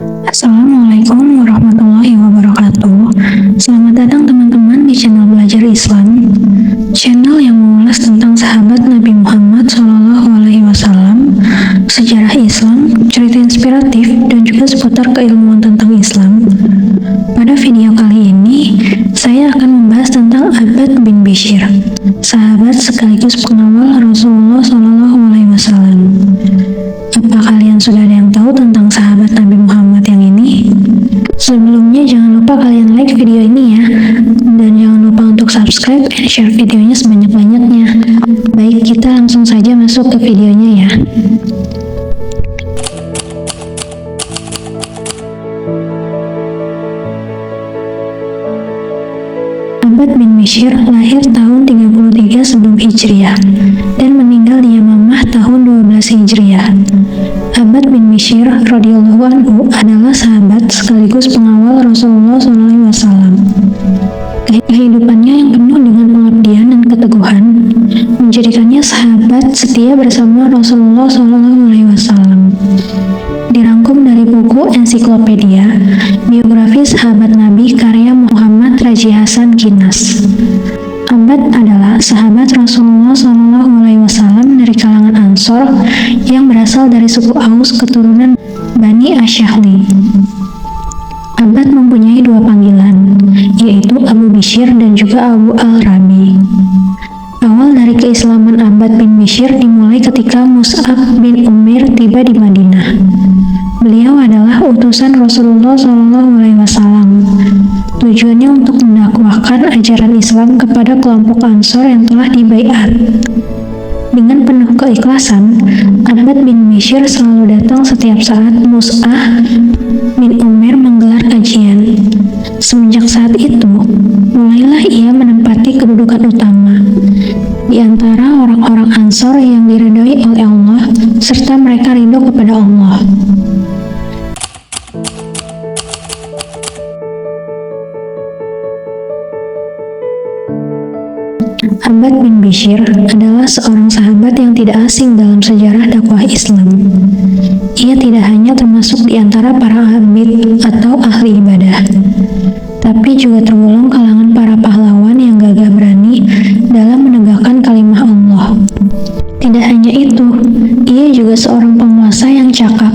Assalamualaikum warahmatullahi wabarakatuh. Selamat datang teman-teman di channel Belajar Islam, channel yang mengulas tentang sahabat Nabi Muhammad SAW, sejarah Islam, cerita inspiratif, dan juga seputar keilmuan tentang Islam. Pada video kali ini, saya akan membahas tentang Abbad bin Bishr, sahabat sekaligus pengawal Rasulullah SAW. Apa kalian sudah ada yang tahu tentang sahabat Nabi Muhammad yang ini? Sebelumnya jangan lupa kalian like video ini ya, dan jangan lupa untuk subscribe dan share videonya sebanyak-banyaknya. Baik, kita langsung saja masuk ke videonya ya. Abbad bin Bishr lahir tahun 33 sebelum Hijriah dan meninggal di Yamamah tahun 12 Hijriah. Abbad bin Bishr radhiyallahu anhu adalah sahabat sekaligus pengawal Rasulullah SAW. Kehidupannya yang penuh dengan pengabdian dan keteguhan menjadikannya sahabat setia bersama Rasulullah SAW. Dirangkum dari buku ensiklopedia biografi sahabat Nabi karya Muhammad Raji Hasan Kinas. Abbad adalah sahabat Rasulullah SAW dari kalangan Ansor yang berasal dari suku Aus keturunan Bani Asyahli. Abbad mempunyai dua panggilan, yaitu Abu Bishr dan juga Abu Al-Rabi. Awal dari keislaman Abbad bin Bishr dimulai ketika Mus'ab bin Umair tiba di Madinah. Beliau adalah utusan Rasulullah SAW. Tujuannya untuk mendakwahkan ajaran Islam kepada kelompok Ansor yang telah dibaiat. Dengan penuh keikhlasan, Abbad bin Bishr selalu datang setiap saat Mus'ab bin Umair menggelar kajian. Semenjak saat itu, mulailah ia menempati kedudukan utama di antara orang-orang Ansor yang diridhoi oleh Allah, serta mereka ridho kepada Allah. Abbad bin Bishr adalah seorang sahabat yang tidak asing dalam sejarah dakwah Islam. Ia tidak hanya termasuk di antara para abid atau ahli ibadah, tapi juga tergolong kalangan para pahlawan yang gagah berani dalam menegakkan kalimah Allah. Tidak hanya itu, ia juga seorang penguasa yang cakap,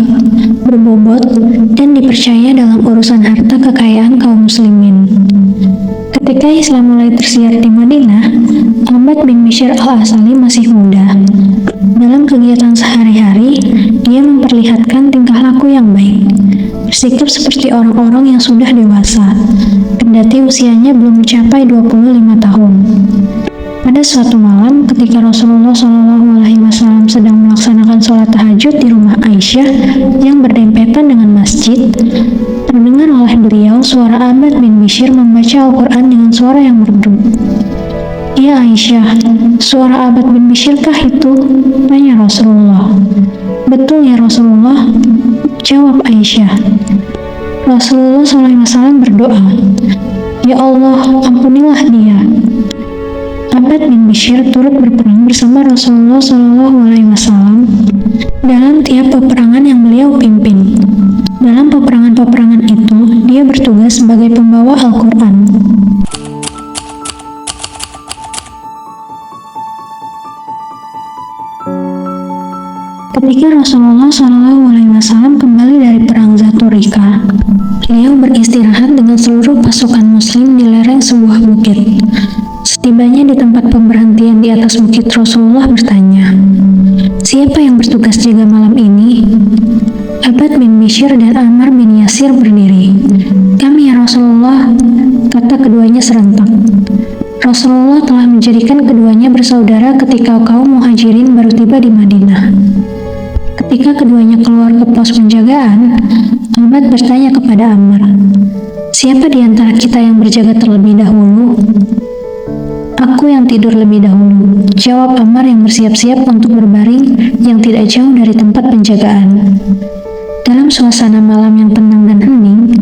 berbobot, dan dipercaya dalam urusan harta kekayaan kaum muslimin. Ketika Islam mulai tersiar di Madinah, Abbad bin Bishr al-Asali masih muda. Dalam kegiatan sehari-hari, dia memperlihatkan tingkah laku yang baik, bersikap seperti orang-orang yang sudah dewasa, kendati usianya belum mencapai 25 tahun. Pada suatu malam, ketika Rasulullah SAW sedang melaksanakan sholat tahajud di rumah Aisyah yang berdempetan dengan masjid, terdengar oleh beliau suara Abbad bin Bishr membaca Al-Quran dengan suara yang merdu. "Ya Aisyah, suara Abbad bin Bishr kah itu?" tanya Rasulullah. "Betul ya Rasulullah," jawab Aisyah. Rasulullah SAW berdoa, "Ya Allah, ampunilah dia." Abbad bin Bishr turut berperang bersama Rasulullah SAW dalam tiap peperangan yang beliau pimpin. Dalam peperangan-peperangan itu, dia bertugas sebagai pembawa Al-Quran. Ketika Rasulullah SAW kembali dari perang Zaturika, beliau beristirahat dengan seluruh pasukan muslim di lereng sebuah bukit. Setibanya di tempat pemberhentian di atas bukit, Rasulullah bertanya, "Siapa yang bertugas jaga malam ini?" Abbad bin Bishr dan Ammar bin Yasir berdiri. "Kami ya Rasulullah," kata keduanya serentak. Rasulullah telah menjadikan keduanya bersaudara ketika kaum muhajirin baru tiba di Madinah. Ketika keduanya keluar ke pos penjagaan, Abbad bertanya kepada Ammar, "Siapa di antara kita yang berjaga terlebih dahulu?" "Aku yang tidur lebih dahulu," jawab Ammar yang bersiap-siap untuk berbaring yang tidak jauh dari tempat penjagaan. Dalam suasana malam yang tenang dan hening,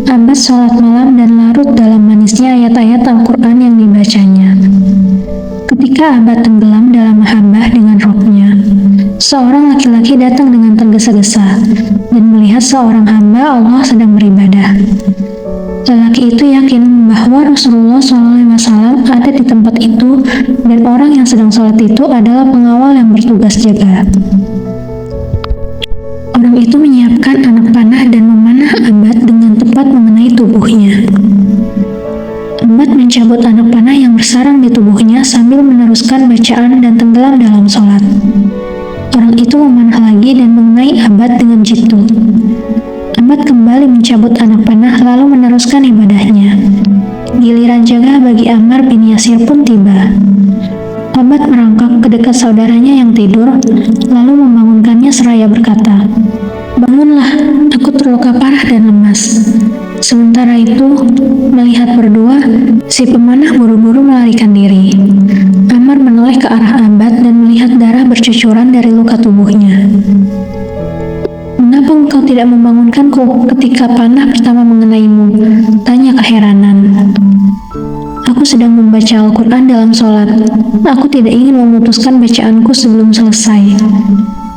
Abbad sholat malam dan larut dalam manisnya ayat-ayat Al-Quran yang dibacanya. Ketika Abbad tenggelam dalam mahabbah dengan rohnya, seorang laki-laki datang dengan tergesa-gesa dan melihat melihat seorang hamba Allah sedang beribadah. Lelaki itu yakin bahwa Rasulullah SAW ada di tempat itu dan orang yang sedang sholat itu adalah pengawal yang bertugas jaga. Orang itu menyiapkan anak panah dan memanah Abbad dengan tepat mengenai tubuhnya. Abbad mencabut anak panah yang bersarang di tubuhnya sambil meneruskan bacaan dan tenggelam dalam sholat. Orang itu memanah lagi dan mengenai Abbad dengan jitu. Abbad kembali mencabut anak panah lalu meneruskan ibadahnya. Giliran jaga bagi Ammar bin Yasir pun tiba. Abbad merangkak ke dekat saudaranya yang tidur, lalu membangunkannya seraya berkata, "Bangunlah, aku terluka parah dan lemas." Sementara itu, melihat berdua, si pemanah buru-buru melarikan diri. Ammar menoleh ke arah Abbad dan melihat darah bercucuran dari luka tubuhnya. "Mengapa engkau tidak membangunkanku ketika panah pertama mengenaimu?" tanya keheranan. "Aku sedang membaca Al-Quran dalam sholat. Aku tidak ingin memutuskan bacaanku sebelum selesai.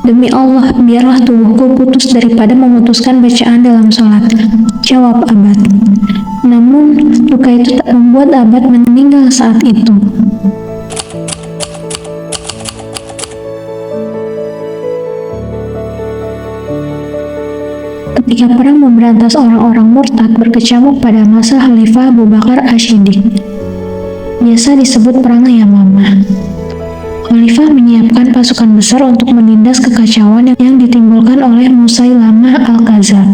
Demi Allah, biarlah tubuhku putus daripada memutuskan bacaan dalam sholat," jawab Abbad. Namun, luka itu tak membuat Abbad meninggal saat itu. Ketika perang memberantas orang-orang murtad berkecamuk pada masa Khalifah Abu Bakar Asy-Syiddiq, biasa disebut Perang Yamamah. Khalifah menyiapkan pasukan besar untuk menindas kekacauan yang ditimbulkan oleh Musailamah Al-Kadzdzab.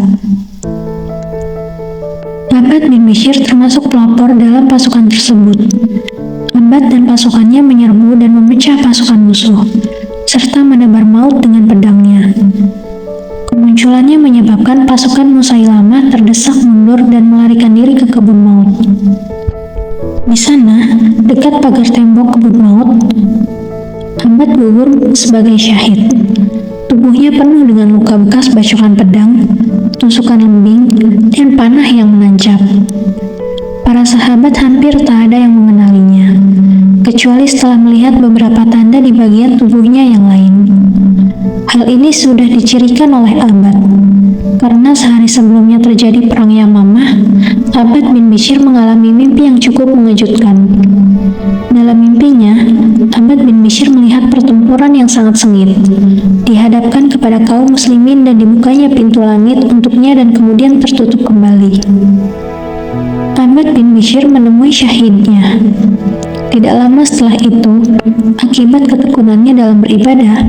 Abbad bin Bishr termasuk pelopor dalam pasukan tersebut. Abbad dan pasukannya menyerbu dan memecah pasukan musuh, serta menebar maut dengan pedangnya. Kemunculannya menyebabkan pasukan Musailamah terdesak mundur dan melarikan diri ke kebun maut. Di sana, dekat pagar tembok kebun maut, Abbad gugur sebagai syahid. Tubuhnya penuh dengan luka bekas bacokan pedang, tusukan lembing, dan panah yang menancap. Para sahabat hampir tak ada yang mengenalinya, kecuali setelah melihat beberapa tanda di bagian tubuhnya yang lain. Hal ini sudah dicirikan oleh Abbad, karena sehari sebelumnya terjadi Perang Yamamah, Abbad bin Bishr mengalami mimpi yang cukup mengejutkan. Dalam mimpinya, Abbad bin Bishr melihat pertempuran yang sangat sengit, dihadapkan kepada kaum muslimin dan dibukanya pintu langit untuknya dan kemudian tertutup kembali. Abbad bin Bishr menemui syahidnya. Tidak lama setelah itu, akibat ketekunannya dalam beribadah,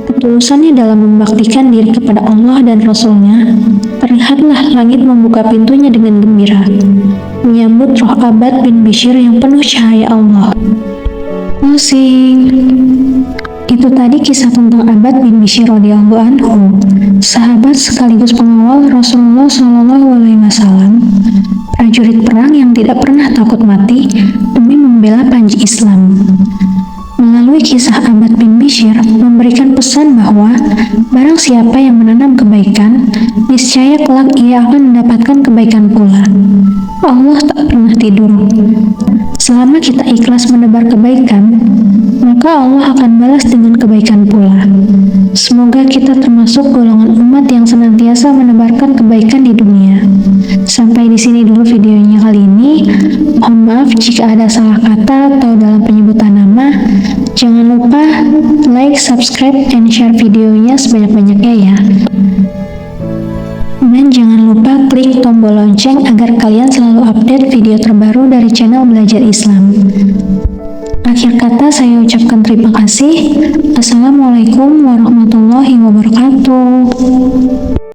ketulusannya dalam membaktikan diri kepada Allah dan Rasul-Nya, terlihatlah langit membuka pintunya dengan gembira, menyambut roh Abbad bin Bishr yang penuh cahaya Allah. Closing. Itu tadi kisah tentang Abbad bin Bishr radhiyallahu anhu, sahabat sekaligus pengawal Rasulullah SAW, prajurit perang yang tidak pernah takut mati demi membela panji Islam. Melalui kisah Abbad bin Bishr memberikan pesan bahwa barang siapa yang menanam kebaikan, niscaya kelak ia akan mendapatkan kebaikan pula. Allah tak pernah tidur. Selama kita ikhlas menebar kebaikan, maka Allah akan balas dengan kebaikan pula. Semoga kita termasuk golongan umat yang senantiasa menebarkan kebaikan di dunia. Sampai di sini dulu videonya kali ini. Mohon maaf jika ada salah kata atau dalam penyebutan nama. Jangan lupa like, subscribe, dan share videonya sebanyak-banyaknya ya. Dan jangan lupa klik tombol lonceng agar kalian selalu update video terbaru dari channel Belajar Islam. Akhir kata saya ucapkan terima kasih. Assalamualaikum warahmatullahi wabarakatuh.